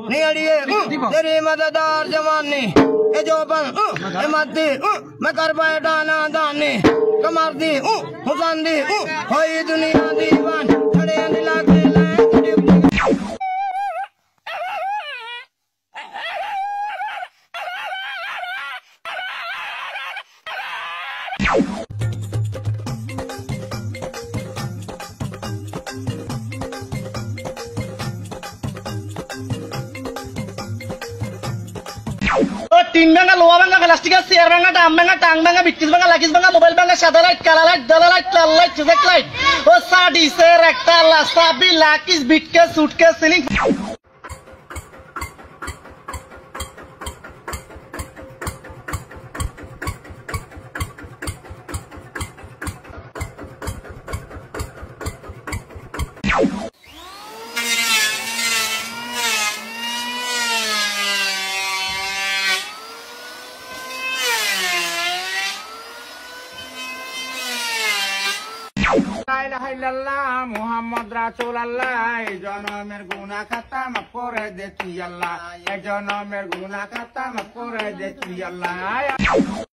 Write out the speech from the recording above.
तेरी मददगार जवानी ए जो बन मद्दी मैं कर पाए दाना दानी कमर दी हुसन दी होई दुनिया दीवान खड़े दिला के टीन भांगा लोहा भांगा प्लास्टिक चेयर भांगा डाम भांगा टांग भांगा बिट्टिस भांगा लाकिस भांगा मोबाइल भांगा सादा लाइट काला लाइट दाला लाइट लाल लाइट चेक लाइट ओ साडी से रेक्टा लासाबी लाकिस बिटके सूटके सिलिंग মোহাম্মদ রাসূলুল্লাহ জনমের গুনাহ খাতা মাফ করে দে তুই আল্লাহ জনমের গুনাহ খাতা মাফ করে দে তুই আল্লাহ।